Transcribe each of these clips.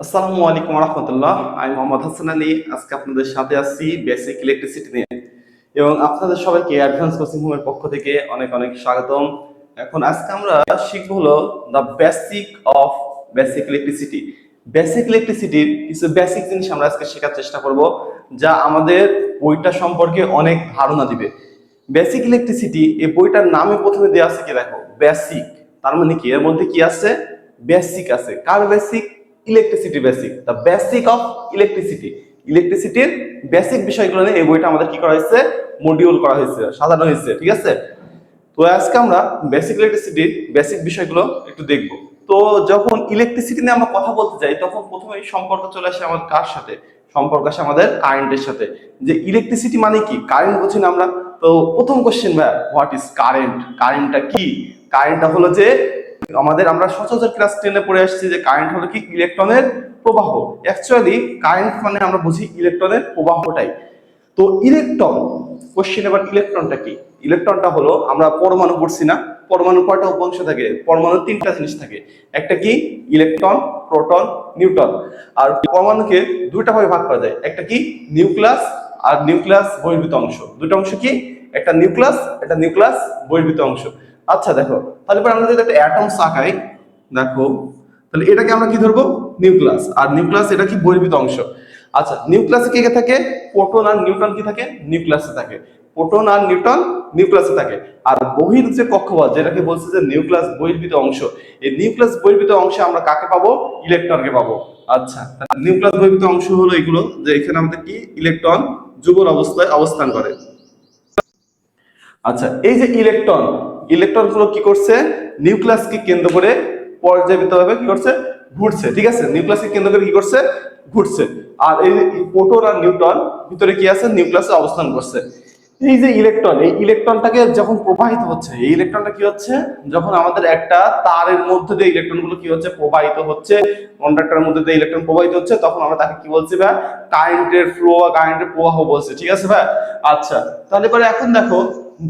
আসসালামু আলাইকুম রহমতুল্লাহ। আমি মোহাম্মদ হাসান আলী। আজকে আপনাদের সাথে আছি বেসিক ইলেকট্রিসিটি নিয়ে, এবং আপনাদের সবাইকে অ্যাডভান্স কোচিং হোমের পক্ষ থেকে অনেক অনেক স্বাগতম। এখন আজকে আমরা শিখবো হলো the basic of basic electricity. Basic ইলেকট্রিসিটির কিছু বেসিক জিনিস আমরা আজকে শেখার চেষ্টা করব, যা আমাদের বইটা সম্পর্কে অনেক ধারণা দিবে। বেসিক ইলেকট্রিসিটি এই বইটার নামে প্রথমে দেওয়া আছে কি দেখো, বেসিক। তার মানে কি, এর মধ্যে কি আছে? বেসিক আছে। কার basic? Electricity basic, the basic of electricity. ইলেকট্রিসিটির বেসিক বিষয়গুলো নিয়ে এই বইটা আমাদের কি করা হয়েছে, মডিউল করা হয়েছে, সাজানো হয়েছে, ঠিক আছে। তো আজকে আমরা বেসিক ইলেকট্রিসিটির বেসিক বিষয়গুলো একটু দেখব। তো যখন ইলেকট্রিসিটি নিয়ে আমরা কথা বলতে যাই, তখন প্রথমে সম্পর্ক চলে আসে আমাদের কার সাথে? সম্পর্ক আসে আমাদের কারেন্টের সাথে। যে ইলেকট্রিসিটি মানে কি, কারেন্ট বুঝি না আমরা। তো প্রথম কোশ্চেন ভাই, হোয়াট ইজ কারেন্ট? কারেন্টটা কি? কারেন্টটা হলো যে আমরা সচরাচর ক্লাস 10-এ পড়ে আসছি যে কারেন্ট হলো কি, ইলেকট্রনের প্রবাহ। অ্যাকচুয়ালি কারেন্ট মানে আমরা বুঝি ইলেকট্রনের প্রবাহটাই। তো ইলেকট্রন, কোশ্চেন এবার ইলেকট্রনটা কি? ইলেকট্রনটা হলো, আমরা পরমাণু পড়ছি না, পরমাণু কয়টা উপাংশ থাকে? পরমাণু তিনটা জিনিস থাকে। একটা কি, ইলেকট্রন, প্রোটন, নিউট্রন। আর পরমাণুকে দুইটা ভাবে ভাগ করা যায়, একটা কি, নিউক্লিয়াস আর নিউক্লিয়াস বহির্ভূত অংশ। দুটো অংশ কি, একটা নিউক্লিয়াস, একটা নিউক্লিয়াস বহির্ভূত অংশ। আচ্ছা দেখো, তাহলে আমরা যদি একটা অ্যাটমস আঁকাই, দেখো, তাহলে এটাকে আমরা কি ধরবো? নিউক্লিয়াস। আর নিউক্লিয়াস এটা কি, বহির্ভূত অংশ। আচ্ছা, নিউক্লিয়াসে কে কে থাকে? প্রোটন আর নিউট্রন কি থাকে? নিউক্লিয়াসে থাকে। প্রোটন আর নিউট্রন নিউক্লিয়াসে থাকে। আর বহির যে কক্ষপথ, যেটাকে বলছে যে নিউক্লিয়াস বহির্ভূত অংশ, এই নিউক্লিয়াস বহির্ভূত অংশে আমরা কাকে পাবো? ইলেকট্রনকে পাবো। আচ্ছা, নিউক্লিয়াস বহির্ভূত অংশ হলো এগুলো, যে এখানে আমাদের কি, ইলেকট্রন যুগল অবস্থায় অবস্থান করে। আচ্ছা, এই যে ইলেকট্রন, ইলেকট্রন গুলো কি করছে? নিউক্লিয়াসকে কেন্দ্র করে পর্যায়বৃত্তভাবে কি করছে? ঘুরছে, ঠিক আছে। নিউক্লিয়াসকে কেন্দ্র করে কি করছে? ঘুরছে। আর এই যে প্রোটন আর নিউট্রন ভিতরে কি আছে? নিউক্লিয়াসে অবস্থান করছে। এই যে ইলেকট্রন, এই ইলেকট্রনটাকে যখন প্রবাহিত হচ্ছে, এই ইলেকট্রনটা কি হচ্ছে, যখন আমাদের একটা তারের মধ্যে দিয়ে ইলেকট্রন গুলো কি হচ্ছে, প্রবাহিত হচ্ছে, কন্ডাক্টরের মধ্যে দিয়ে ইলেকট্রন প্রবাহিত হচ্ছে, তখন আমরা তাকে কি বলছি ভাই? কারেন্টের ফ্লো বা কারেন্টের প্রবাহ বলছি, ঠিক আছে ভাই। আচ্ছা, তাহলে পরে এখন দেখো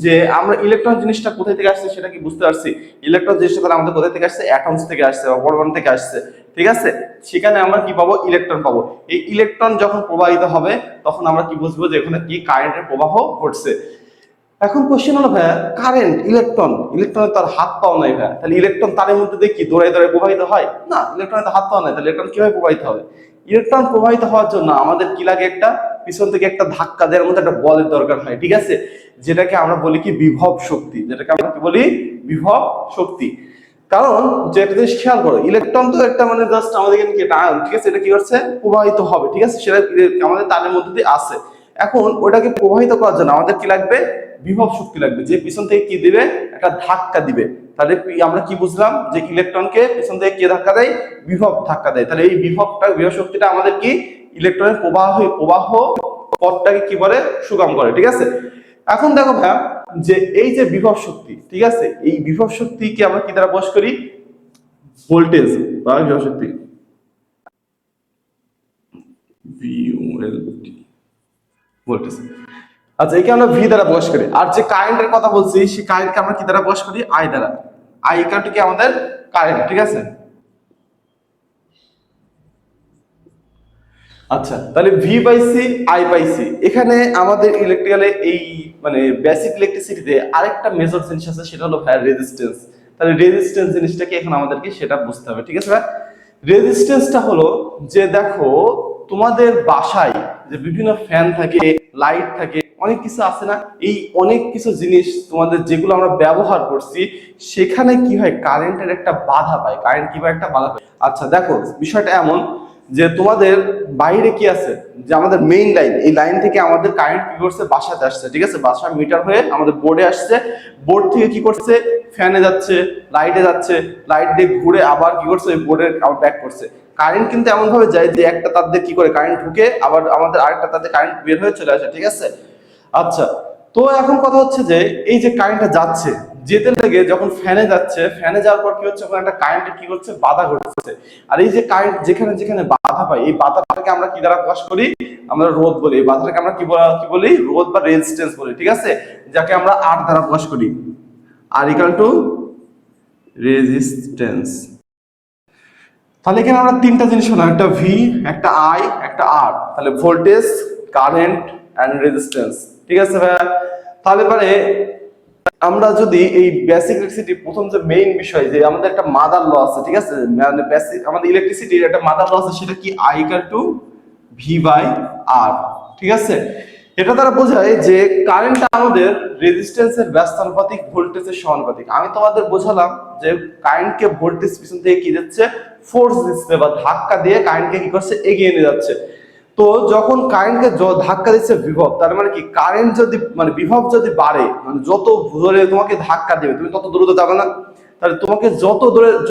যে আমরা ইলেকট্রন জিনিসটা কোথায় থেকে আসছে সেটা কি বুঝতে পারছি। ইলেকট্রন জিনিসটা তাহলে আমাদের কোথায় থেকে আসছে? অ্যাটমস থেকে আসছে বা পরমাণু থেকে আসছে, ঠিক আছে। সেখানে আমরা কি পাবো? ইলেকট্রন পাবো। এই ইলেকট্রন যখন প্রবাহিত হবে, তখন আমরা কি বুঝবো যে এখানে কি কারেন্টের প্রবাহ ঘটছে। এখন কোশ্চেন হলো ভাইয়া, কারেন্ট, ইলেকট্রন, ইলেকট্রনের তার হাত পাও নাই ভাইয়া, তাহলে ইলেকট্রন তারের মধ্যে দিয়ে কি দৌড়াই দৌড়াই প্রবাহিত হয়? না, ইলেকট্রনের তো হাত পাও নাই, তাহলে ইলেকট্রন কিভাবে প্রবাহিত হবে? ইলেকট্রন প্রবাহিত হওয়ার জন্য আমাদের কি লাগে? একটা পিছন থেকে একটা ধাক্কা দেওয়ার মতো একটা বলের দরকার হয়, ঠিক আছে। যেটাকে আমরা বলি কি, বিভব শক্তি। যেটাকে আমরা কি বলি? বিভব শক্তি। কারণ যেটা জিনিস খেয়াল করো, ইলেকট্রন তো একটা মানে জাস্ট আমাদের এখানে টান, ঠিক আছে, এটা কি করছে? প্রবাহিত হবে, ঠিক আছে, সেটা আমাদের তারের মধ্যে দিয়ে আসে। এখন ওটাকে প্রবাহিত করার জন্য আমাদের কি লাগবে? বিভব শক্তি লাগবে, যে পিছন থেকে কি দিবে? একটা ধাক্কা দিবে। তাহলে আমরা কি বুঝলাম? যে ইলেকট্রনকে পিছন থেকে কে ধাক্কা দেয়? বিভব ধাক্কা দেয়। তাহলে এই বিভব শক্তিটা আমাদের কি, ইলেকট্রনের প্রবাহ পথটাকে কি বলে? সুগম করে, ঠিক আছে। এখন দেখো ভাই, যে এই যে বিভব শক্তি, ঠিক আছে, এই বিভব শক্তিকে আমরা কি দ্বারা প্রকাশ করি? ভোল্টেজ বা বিভব শক্তি, ভোল্টেজ। আচ্ছা, একে আমরা ভি দ্বারা প্রকাশ করি। আর যে কারেন্টের কথা বলছি, সেই কারেন্টকে আমরা কি দ্বারা প্রকাশ করি? আই দ্বারা। আই ইকুয়াল টু কি আমাদের কারেন্ট, ঠিক আছে। আচ্ছা, তাহলে V by C, I by C. এখানে আমাদের ইলেকট্রিক্যালে এই মানে বেসিক ইলেকট্রিসিটিতে আরেকটা মেজর জিনিস আছে, সেটা হলো ভাই রেজিস্ট্যান্স। তাহলে রেজিস্ট্যান্স জিনিসটা কি, এখন আমাদেরকে সেটা বুঝতে হবে, ঠিক আছে ভাই। রেজিস্ট্যান্সটা হলো যে দেখো, তোমাদের বাসায় যে বিভিন্ন ফ্যান থাকে, লাইট থাকে, অনেক কিছু আছে না, এই অনেক কিছু জিনিস তোমাদের যেগুলো আমরা ব্যবহার করছি, সেখানে কি হয়? কারেন্টের একটা বাধা পায়। কারেন্ট কি হয়? একটা বাধা পায়। আচ্ছা দেখো, বিষয়টা এমন যে তোমাদের বাইরে কি আছে, যে আমাদের মেইন লাইন, এই লাইন থেকে আমাদের কারেন্ট কি করছে? বাসাতে আসছে, ঠিক আছে, বাসার মিটার হয়ে আমাদের বোর্ডে আসছে। বোর্ড থেকে কি করছে? ফ্যানে যাচ্ছে, লাইটে যাচ্ছে, লাইট দিয়ে ঘুরে আবার কি করছে? বোর্ডে আবার ব্যাক করছে। কারেন্ট কিন্তু এমন ভাবে যায় যে একটা তার দিয়ে কি করে কারেন্ট ঢুকে, আবার আমাদের আরেকটা তার দিয়ে কারেন্ট বের হয়ে চলে আসে, ঠিক আছে। আচ্ছা, তো এখন কথা হচ্ছে যে এই যে কারেন্টটা যাচ্ছে, যেতে লেগে যখন ফ্যানে যাচ্ছে, ফ্যানে যাওয়ার পর কি হচ্ছে? ওখানে একটা কারেন্টের কি হচ্ছে? বাধা ঘটছে। আর এই যে কারেন্ট যেখানে যেখানে বাধা পায়, এই বাধাটাকে আমরা কি দ্বারা প্রকাশ করি? আমরা রোধ বলি। এই বাধাটাকে আমরা কি বলি? রোধ বা রেজিস্ট্যান্স বলি, ঠিক আছে, যাকে আমরা আর দ্বারা প্রকাশ করি। আর ইকুয়াল টু রেজিস্ট্যান্স। তাহলে এখানে আমরা তিনটা জিনিস হলো, একটা ভি, একটা আই, একটা আর। তাহলে ভোল্টেজ, কারেন্ট এন্ড রেজিস্ট্যান্স। ঠিক আছে ভাইয়া? তাহলে পরে আমরা যদি এই বেসিক ইলেকট্রিসিটি প্রথম যে মেইন বিষয়, যে আমাদের একটা মাদার ল আছে, ঠিক আছে, মানে বেসিক আমাদের ইলেকট্রিসিটির একটা মাদার ল আছে, সেটা কি I equal to V by R. ঠিক আছে? এটা দ্বারা বোঝায় যে কারেন্টটা আমাদের রেজিস্ট্যান্সের ব্যস্তানুপাতিক ভোল্টেজের সমানুপাতিক। আমি তোমাদের বোঝালাম যে কারেন্টকে ভোল্টেজ পিছন থেকে কি দিচ্ছে, ফোর্স দিচ্ছে বা ধাক্কা দিয়ে কারেন্টকে কি করছে, এগিয়ে নিয়ে যাচ্ছে। তো যখন কারেন্টকে ধাক্কা দিচ্ছে বিভব, তার মানে কি কারেন্ট যদি মানে বিভব যদি বাড়ে, মানে যত জোরে তোমাকে ধাক্কা দিবে তুমি তত দ্রুত যাবে না? তাহলে তোমাকে যত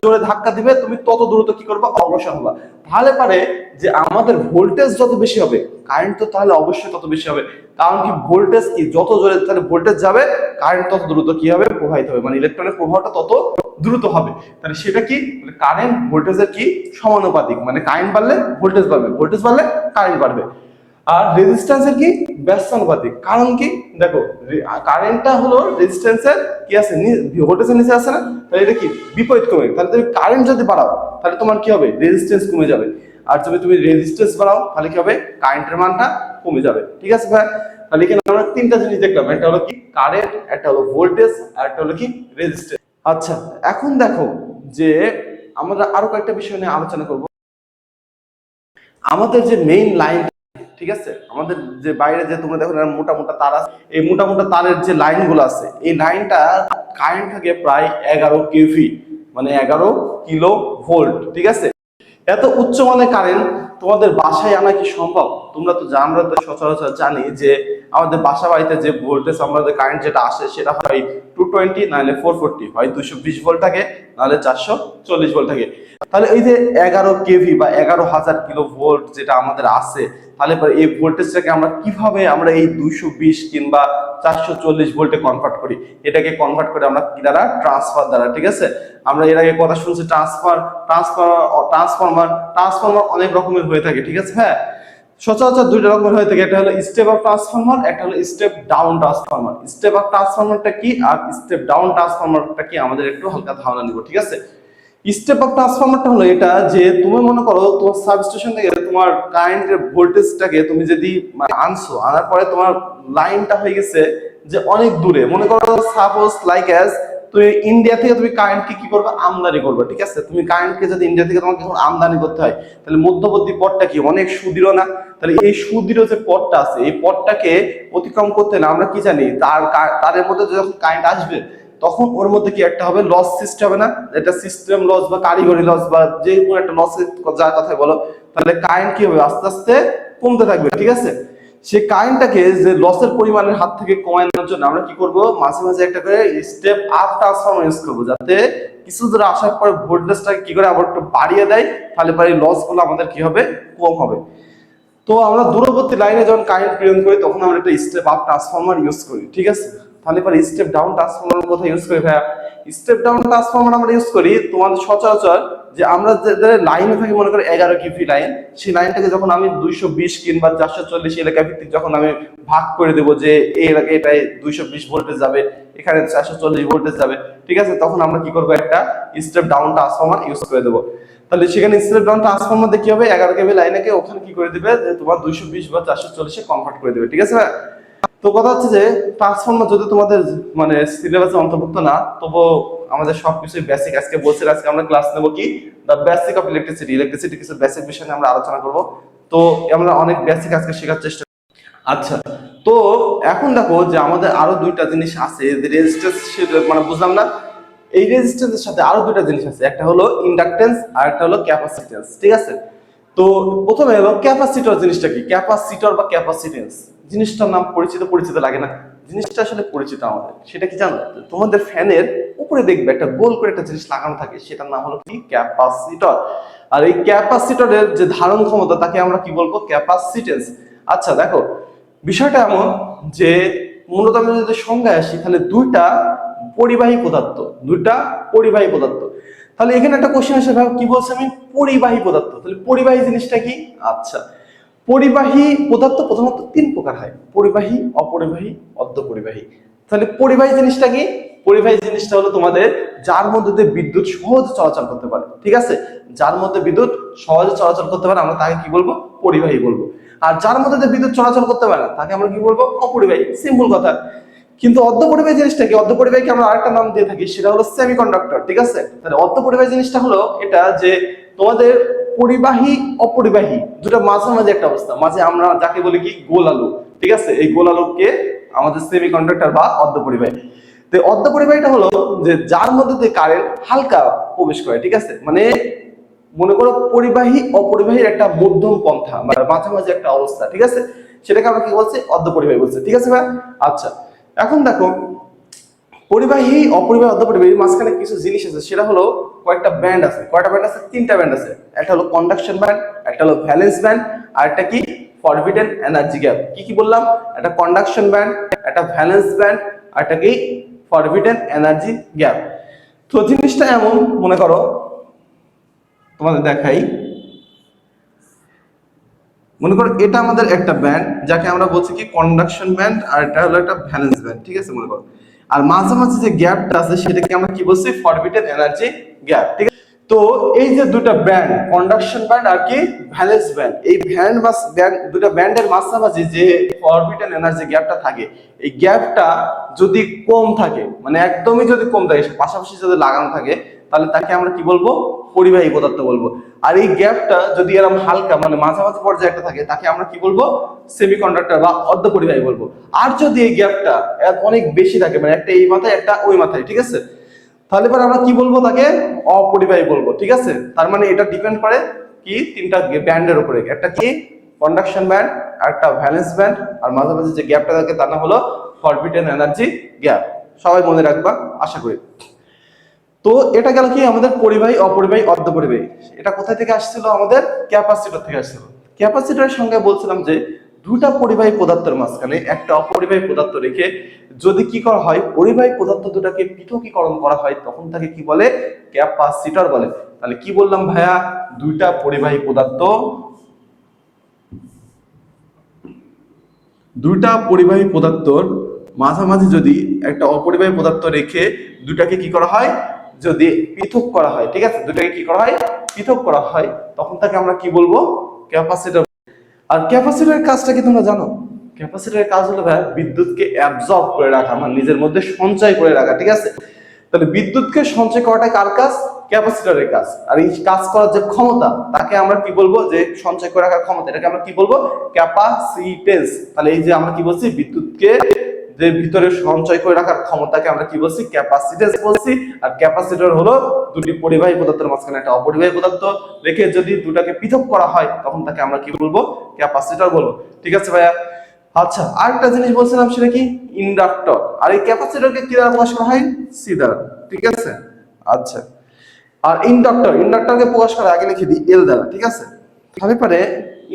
জোরে ধাক্কা দিবে তুমি তত দ্রুত কি করবে, অগ্রসর হবা। তাহলে পারে যে আমাদের ভোল্টেজ যত বেশি হবে কারেন্ট তো তাহলে অবশ্যই তত বেশি হবে। কারণ কি ভোল্টেজ কি যত জোরে তাহলে ভোল্টেজ যাবে, কারেন্ট তত দ্রুত কি হবে, প্রবাহিত হবে, মানে ইলেকট্রনের প্রবাহটা তত দ্রুত হবে। তাহলে সেটা কি, কারেন্ট ভোল্টেজের কি সমানুপাতিক, মানে কারেন্ট বাড়লে ভোল্টেজ বাড়বে, ভোল্টেজ বাড়লে কারেন্ট বাড়বে। আর রেজিস্ট্যান্সের কি ব্যস্তানুপাতিক। কারণ কি দেখো, কারেন্টটা হলো রেজিস্ট্যান্সের কি আছে, ভোল্টেজের নিচে আছে না? তাহলে এটা কি বিপরীত ক্রমে। তাহলে তুমি কারেন্ট যদি বাড়াও তাহলে তোমার কি হবে, রেজিস্ট্যান্স কমে যাবে। আর যদি তুমি রেজিস্ট্যান্স বাড়াও তাহলে কি হবে, কারেন্টের মানটা কমে যাবে। ঠিক আছে ভাই? তাহলে এখানে আমরা তিনটা জিনিস দেখলাম, একটা হলো কি কারেন্ট, একটা হলো ভোল্টেজ, আর একটা হলো কি রেজিস্ট্যান্স। আচ্ছা, এখন দেখো যে আমরা আরো কয়েকটা বিষয় নিয়ে আলোচনা করব। আমাদের যে মেইন লাইন, ঠিক আছে, আমাদের যে বাইরে যে তোমরা দেখো মোটা মোটা তার আছে, এই মোটা মোটা তারের যে লাইন গুলো আছে, এই লাইনটা কারেন্ট থাকে প্রায় 11 কেভি, মানে 11 কিলো ভোল্ট। ঠিক আছে? এত উচ্চমানের কারেন্ট তোমাদের বাসায় আনা কি সম্ভব? তোমরা তো আমরা তো সচরাচর জানি যে আমাদের বাসা বাড়িতে যে ভোল্টেজ, আমাদের কারেন্ট যেটা আসে সেটা হয় 220, নাহলে 440, হয় 220 ভোল্ট থাকে, নাহলে 440 ভোল্ট থাকে। তাহলে এই যে 11 কেভি বা 11,000 কিলো ভোল্ট যেটা আমাদের আছে, তাহলে এই ভোল্টেজটাকে আমরা কিভাবে আমরা এই 220 কিংবা 440 ভোল্টে কনভার্ট করি? এটাকে কনভার্ট করে আমরা কি দ্বারা, ট্রান্সফার দ্বারা। ঠিক আছে? আমরা এর আগে কথা শুনছি ট্রান্সফরমার অনেক রকমের হয়ে থাকে। ঠিক আছে? হ্যাঁ, সচরাচর দুইটা রকমের হয়ে থাকে, একটা হলো স্টেপ আপ ট্রান্সফরমার, একটা হলো step down transformer. Step up ট্রান্সফরমারটা কি আর স্টেপ ডাউন ট্রান্সফরমারটা কি, আমাদের একটু হালকা ধারণা নিব। ঠিক আছে? স্টেপ আপ ট্রান্সফরমারটা হলো এটা, যে তুমি মনে করো তোমার সাবস্টেশন থেকে তোমার কারেন্টের ভোল্টেজটাকে তুমি যদি আনছো, আনার পরে তোমার লাইনটা হয়ে গেছে যে অনেক দূরে, মনে করো সাপোজ লাইক অ্যাজ তুমি ইন্ডিয়া থেকে তুমি কারেন্টকে কি করবে, আমদানি করবে। ঠিক আছে? তুমি কারেন্টকে যদি ইন্ডিয়া থেকে তোমাকে আমদানি করতে হয়, তাহলে মধ্যবর্তী পথটা কি অনেক সুদৃঢ় না? তাহলে এই সুদৃঢ় যে পথটা আছে, এই পথটাকে অতিক্রম করতে না আমরা কি জানি, তারের মধ্যে যখন কারেন্ট আসবে তখন ওর মধ্যে কি একটা হবে, লস সৃষ্টি হবে না? এটা সিস্টেম লস বা কারিগরি লস বা যে কোনো একটা লস, যার কথা বলো, তাহলে কারেন্ট কি হবে, আস্তে আস্তে কমতে থাকবে। ঠিক আছে? সেই কারেন্টটাকে যে লসের পরিমাণের হাত থেকে কমানোর জন্য আমরা কি করব, মাঝে মাঝে একটা করে স্টেপ আপ ট্রান্সফরমার ইউজ করবো, যাতে কিছু দূর আসার পর ভোল্টেজটাকে কি করে আবার একটু বাড়িয়ে দেয়, তাহলে পরে লস গুলো আমাদের কি হবে, কম হবে। তো আমরা দূরবর্তী লাইনে যখন কারেন্ট প্রেরণ করি তখন আমরা একটা স্টেপ আপ ট্রান্সফরমার ইউজ করি। ঠিক আছে? তাহলে পরে স্টেপ ডাউন ট্রান্সফরমার কথা ইউজ করি ভাইয়া। স্টেপ ডাউন ট্রান্সফরমার আমরা ইউজ করি তোমাদের সচরাচর যে আমরা যে লাইনে থাকি, মনে করি 11 কেভি লাইন, সেই লাইনটাকে যখন আমি 220 কিংবা 440 এলাকা ভিত্তিক যখন আমি ভাগ করে দেবো, যে এই এলাকায় এটাই 220 ভোল্টেজ যাবে, এখানে 440 ভোল্টেজ যাবে। ঠিক আছে? তখন আমরা কি করবো, একটা স্টেপ ডাউন ট্রান্সফরমার ইউজ করে দেবো। তাহলে সেখানে স্টেপ ডাউন ট্রান্সফরমার দিয়ে কি হবে, 11 কেভি লাইনকে ওখানে কি করে দিবে, যে তোমার 220 বা 440-এ কনভার্ট করে দিবে। ঠিক আছে? তো কথা হচ্ছে যে ট্রান্সফরমার যদি তোমাদের মানে সিলেবাসে অন্তর্ভুক্ত না, তবু আমাদের সবকিছুই বেসিক। আজকে বলছি আজকে আমরা ক্লাস নেব কি, the basic of electricity. Electricity কিছু বেসিক বিষয় নিয়ে আমরা আলোচনা করব। তো আমরা অনেক বেসিক আজকে শেখার চেষ্টা। আচ্ছা, তো এখন দেখো যে আমাদের আরো দুইটা জিনিস আছে, রেজিস্ট্যান্স মানে বুঝলাম না, এই রেজিস্ট্যান্সের সাথে আরো দুইটা জিনিস আছে, একটা হলো ইন্ডাকটেন্স আর একটা হলো ক্যাপাসিট্যান্স। ঠিক আছে? তো প্রথমে হলো ক্যাপাসিটর জিনিসটা কি, ক্যাপাসিটর বা ক্যাপাসিটেন্স জিনিসটার নাম পরিচিত পরিচিত লাগে না? জিনিসটা আসলে পরিচিত আমাদের, সেটা কি জানো? তোমাদের ফ্যানের উপরে দেখবে একটা গোল করে একটা জিনিস লাগানো থাকে, সেটার নাম হলো কি, ক্যাপাসিটর। আর এই ক্যাপাসিটরের যে ধারণ ক্ষমতা তাকে আমরা কি বলবো, ক্যাপাসিটেন্স। আচ্ছা দেখো, বিষয়টা এমন যে মূলত আমি যদি সংজ্ঞায় আসি, তাহলে দুইটা পরিবাহী পদার্থ, দুইটা পরিবাহী পদার্থ। তাহলে এখানে একটা কোশ্চেন আসে, ভাই কি বলছে আমি, পরিবাহী পদার্থ, তাহলে পরিবাহী জিনিসটা কি? আচ্ছা, পরিবাহী পদার্থ প্রথমত তিন প্রকার হয়, পরিবাহী, অপরিবাহী, অর্ধপরিবাহী। তাহলে পরিবাহী জিনিসটা কি? পরিবাহী জিনিসটা হলো তোমাদের যার মধ্যে দিয়ে বিদ্যুৎ সহজে চলাচল করতে পারে, ঠিক আছে? যার মধ্যে বিদ্যুৎ সহজে চলাচল করতে পারে আমরা তাকে কি বলবো? পরিবাহী বলবো। আর যার মধ্যে দিয়ে বিদ্যুৎ চলাচল করতে পারে না তাকে আমরা কি বলবো? অপরিবাহী। সিম্পল কথা। কিন্তু অর্ধপরিবাহী জিনিসটা কি? অর্ধপরিবাহীকে আমরা আরেকটা নাম দিয়ে থাকি, সেটা হলো সেমিকন্ডাক্টর, ঠিক আছে? তাহলে অর্ধপরিবাহী জিনিসটা হলো এটা যে তোমাদের পরিবাহী অপরিবাহী দুটো মাঝামাঝি একটা অবস্থা, মাঝে আমরা যাকে বলি কি গোল আলু, ঠিক আছে? এই গোল আলুকে আমাদের সেমিকন্ডাক্টর বা অর্ধপরিবাহী। তো অর্ধপরিবাহীটা হলো যে যার মধ্যে দিয়ে কারেন্ট হালকা প্রবেশ করে, ঠিক আছে? মানে মনে করো পরিবাহী অপরিবাহীর একটা মধ্যম পন্থা মানে মাঝামাঝি একটা অবস্থা, ঠিক আছে? সেটাকে আমরা কি বলছি? অর্ধপরিবাহী বলছি, ঠিক আছে ভাই? আচ্ছা, এখন দেখো পরিবাহী অপরিবাহী অর্ধপরিবাহী মাঝখানে কিছু জিনিস আছে, সেটা হলো কয়েকটা ব্যান্ড আছে। কয়টা ব্যান্ড আছে? তিনটা ব্যান্ড আছে। একটা হলো কন্ডাকশন ব্যান্ড, একটা হলো ভ্যালেন্স ব্যান্ড, আর একটা কি ফরবিডেন এনার্জি গ্যাপ। কি কি বললাম? একটা কন্ডাকশন ব্যান্ড, একটা ভ্যালেন্স ব্যান্ড, আর একটা কি ফরবিডেন এনার্জি গ্যাপ। তো জিনিসটা এমন, মনে করো তোমাদের দেখাই, মনে করো এটা আমাদের একটা ব্যান্ড যাকে আমরা বলছি কি কন্ডাকশন ব্যান্ড, আর এটা হলো একটা ভ্যালেন্স ব্যান্ড, ঠিক আছে? মনে করো আর মাঝামাঝি যে গ্যাপটা আছে সেটাকে আমরা কি বলছি? ফরবিডেন এনার্জি গ্যাপ, ঠিক আছে? তো এই যে দুটো ব্যান্ড কন্ডাকশন ব্যান্ড আর কি ভ্যালেন্স ব্যান্ড, এই ব্যান্ড দুটো ব্যান্ডের মাঝামাঝি যে ফরবিডেন এনার্জি গ্যাপটা থাকে, এই গ্যাপটা যদি কম থাকে মানে একদমই যদি কম থাকে, পাশাপাশি যদি লাগানো থাকে, তাহলে তাকে আমরা কি বলবো? পরিবাহী পদার্থ বলবো। আর এই গ্যাপটা যদি এরকম হালকা মানে মাঝামাঝি পর্যায়ে একটা থাকে তাকে আমরা কি বলবো? সেমিকন্ডাক্টর বা অর্ধপরিবাহী বলবো। আর যদি এই গ্যাপটা অনেক বেশি থাকে মানে একটা এই মাথায় একটা ওই মাথায়, ঠিক আছে, তাহলে পরে আমরা কি বলবো? তাকে অপরিবাহী বলবো, ঠিক আছে? তার মানে এটা ডিপেন্ড করে কি তিনটা ব্যান্ডের উপরে, একটা কি কন্ডাকশন ব্যান্ড, আর একটা ভ্যালেন্স ব্যান্ড, আর মাঝামাঝি যে গ্যাপটা থাকে তার নাম হলো ফরবিডেন এনার্জি গ্যাপ। সবাই মনে রাখবা আশা করি। তো এটা গেল কি আমাদের পরিবাহী অপরিবাহী অর্ধপরিবাহী। এটা কোথায় থেকে আসছিল? আমাদের ক্যাপাসিটর থেকে আসছিল। ক্যাপাসিটরের সঙ্গে বলছিলাম যে দুটা পরিবাহী পদার্থের মাঝখানে একটা অপরিবাহী পদার্থ রেখে যদি কি করা হয়, পরিবাহী পদার্থ দুটাকে পৃথকীকরণ করা হয়, তখন তাকে কি বলে? ক্যাপাসিটর বলে। তাহলে কি বললাম ভাইয়া? দুইটা পরিবাহী পদার্থ, দুইটা পরিবাহী পদার্থর মাঝামাঝি যদি একটা অপরিবাহী পদার্থ রেখে দুটাকে কি করা হয়? যদি পৃথক করা হয়, ঠিক আছে? দুটাকে কি করা হয়? পৃথক করা হয়, তখন তাকে আমরা কি বলবো? ক্যাপাসিটর। আর ক্যাপাসিটরের কাজটা কি তোমরা জানো? ক্যাপাসিটরের কাজ হলো ভাই বিদ্যুৎকে অ্যাবজর্ব করে রাখা, মানে নিজের মধ্যে সঞ্চয় করে রাখা, ঠিক আছে? তাহলে বিদ্যুৎকে সঞ্চয় করাটা কার কাজ? ক্যাপাসিটরের কাজ। আর এই কাজ করার যে ক্ষমতা তাকে আমরা কি বলবো? যে সঞ্চয় করে রাখার ক্ষমতা, এটাকে আমরা কি বলবো? ক্যাপাসিটেন্স। তাহলে এই যে আমরা কি বলছি? বিদ্যুৎকে যে ভিতরে সঞ্চয় করে রাখার ক্ষমতাকে আমরা কি বলছি? ক্যাপাসিটেন্স বলছি। আর ক্যাপাসিটর হলো দুটি পরিবাহী পদার্থের মাঝখানে একটা অপরিবাহী পদার্থ রেখে যদি দুটাকে পৃথক করা হয় তখন তাকে আমরা কি বলবো? ক্যাপাসিটর বলবো, ঠিক আছে ভাইয়া? আচ্ছা, আরেকটা জিনিস বলছিলাম সেটা কি? ইন্ডাক্টর। আর এই ক্যাপাসিটরকে কি দ্বারা প্রকাশ করা হয়? সি দ্বারা, ঠিক আছে? আচ্ছা, আর ইন্ডাক্টরকে প্রকাশ করার আগে লিখে দিই এল দ্বারা, ঠিক আছে? তাহলে পরে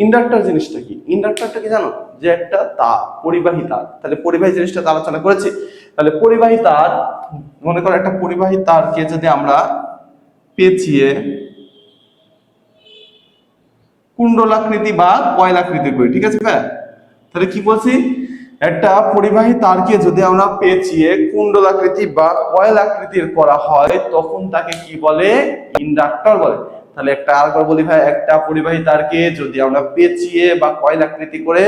ইন্ডাক্টর জিনিসটা কি? ইন্ডাক্টরটা কি জানো? যে একটা তার, পরিবাহী তার। তাহলে পরিবাহী জিনিসটা তো আলোচনা করেছি। তাহলে পরিবাহী তার, মনে করো একটা পরিবাহী তারকে যদি আমরা পেঁচিয়ে কুণ্ডলাকৃতি বা কয়লাকৃতি করি, ঠিক আছে ভাই? তাহলে কি বলছি? একটা পরিবাহী তারকে যদি আমরা পেঁচিয়ে কুণ্ডলাকৃতি বা কয়লাকৃতির করা হয় তখন তাকে কি বলে? ইন্ডাক্টর বলে। তাহলে একটা আরেকবার বলি ভাই, একটা পরিবাহী তারকে যদি আমরা পেঁচিয়ে বা কয়লাকৃতি করে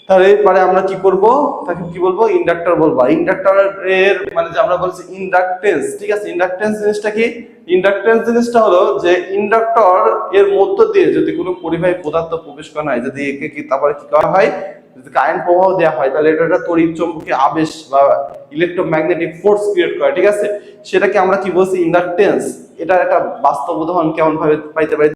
তাহলে পরে আমরা কি করব? তাকে কি বলবো? ইন্ডাক্টর বলবো। ইন্ডাক্টরের মানে যে আমরা বলছি ইন্ডাকটেন্স, ঠিক আছে? ইন্ডাকটেন্স জিনিসটা কি? ইন্ডাকটেন্স জিনিসটা হলো যে ইন্ডাক্টর এর মধ্য দিয়ে যদি কোনো পরিবাহী পদার্থ প্রবেশ করা হয়, যদি একে কি তারপরে কি করা হয়? যদি কারেন্ট প্রবাহ দেওয়া হয় তাহলে এটা একটা তড়িৎ চুম্বকীয় আবেশ বা ইলেকট্রোম্যাগনেটিক ফোর্স ক্রিয়েট করে, ঠিক আছে? সেটাকে আমরা কি বলছি? ইন্ডাকটেন্স। এটার একটা বাস্তব উদাহরণ কেমন ভাবে পাইতে পারি?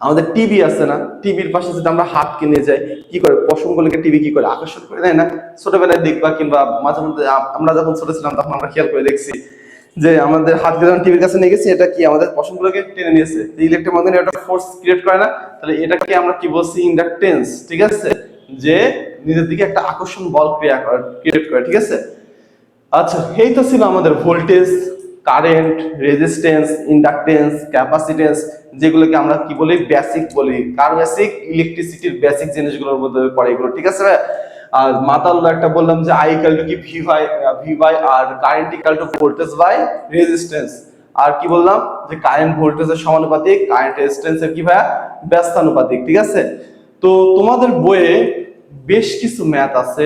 আমাদের টিভি আছে না? টিভির পাশে যদি আমরা হাত কিনে যাই, কি করে পশমগুলোকে টিভি কি করে আকর্ষণ করে দেয় না? ছোটবেলায় দেখবা কিংবা মাঝে মধ্যে আমরা যখন ছোট ছিলাম তখন আমরা খেয়াল করে দেখছি যে আমাদের হাতকে যখন টিভির কাছে নিয়ে গেছি, এটা কি আমাদের পশমগুলোকে টেনে নিয়েছে, ইলেকট্রোম্যাগনেটিক একটা ফোর্স ক্রিয়েট করে না? তাহলে এটাকে আমরা কি বলছি? ইন্ডাকটেন্স, ঠিক আছে? যে নিজের দিকে একটা আকর্ষণ বল ক্রিয়েট করে, ঠিক আছে? আচ্ছা, এই তো ছিল আমাদের voltage, current, resistance, inductance, capacitance, যেগুলোকে আমরা কি বলি? বেসিক বলি। কার বেসিক? ইলেকট্রিসিটির বেসিক জিনিসগুলোর মধ্যে পড়ে এগুলো, ঠিক আছে? আর মাতাল একটা বললাম যে আই ইকুয়াল টু কি V by R current equal to voltage by resistance. আর কি বললাম যে কারেন্ট ভোল্টেজের সমানুপাতিক, কারেন্ট রেজিস্ট্যান্সের কি ভাইয়া ব্যস্তানুপাতিক। ঠিক আছে, তো তোমাদের বইয়ে বেশ কিছু ম্যাথ আছে,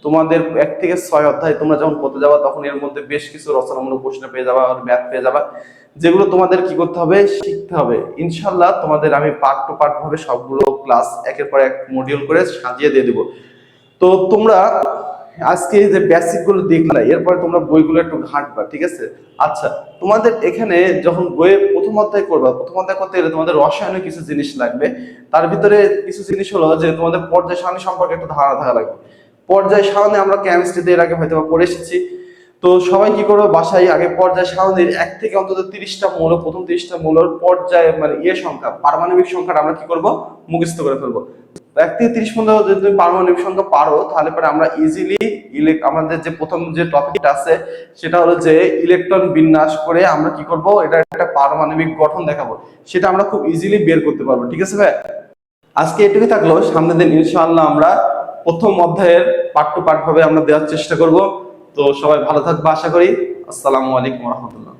তোমাদের 1 থেকে 6 অধ্যায় তোমরা যখন পড়তে যাবা তখন এর মধ্যে বেশ কিছু রচনামূলক প্রশ্ন পেয়ে যাবা, ম্যাথ পেয়ে যাবা, যেগুলো তোমাদের কি করতে হবে, শিখতে হবে। ইনশাল্লাহ তোমাদের আমি পার্ট টু পার্ট ভাবে সবগুলো ক্লাস একের পর এক মডিউল করে সাজিয়ে দিয়ে দেবো। তো তোমরা আজকে যে বেসিক গুলো দেখলা, এরপরে তোমরা বইগুলো একটু ঘাঁটবা। ঠিক আছে, আচ্ছা তোমাদের এখানে যখন বইয়ে প্রথম অধ্যায় করবা, প্রথম অধ্যায় করতে গেলে তোমাদের রসায়নের কিছু জিনিস লাগবে। তার ভিতরে কিছু জিনিস হলো যে তোমাদের পর্যায় সারণী সম্পর্কে একটু ধারণা থাকা লাগবে। পর্যায় সারণী আমরা কেমিস্ট্রিতে এর আগে হয়তো পড়ে এসেছি। তো সবাই কি করবো, বাসায় আগে পর্যায় সারণীর 1 থেকে অন্তত 30টা মৌল, প্রথম 30টা মৌলের পর্যায় মানে সংখ্যা, পারমাণবিক সংখ্যাটা আমরা কি করব, মুখস্থ করে ফেলবো। 1 থেকে 30 পর্যন্ত যদি তুমি পারমাণবিক সংখ্যা পারো, তাহলে পরে আমরা ইজিলি আমাদের যে প্রথম যে টপিকটা আছে সেটা হলো যে ইলেকট্রন বিন্যাস করে আমরা কি করব, এটা একটা পারমাণবিক গঠন দেখাবো, সেটা আমরা খুব ইজিলি বের করতে পারবো। ঠিক আছে ভাই, আজকে এটুকুই থাকলো। সামনের দিন ইনশাআল্লাহ আমরা প্রথম অধ্যায়ের পার্ট টু পার্ট ভাবে আমরা দেওয়ার চেষ্টা করব। তো সবাই ভালো থাকবে আশা করি। আসসালামু আলাইকুম রহমতুল্লাহ।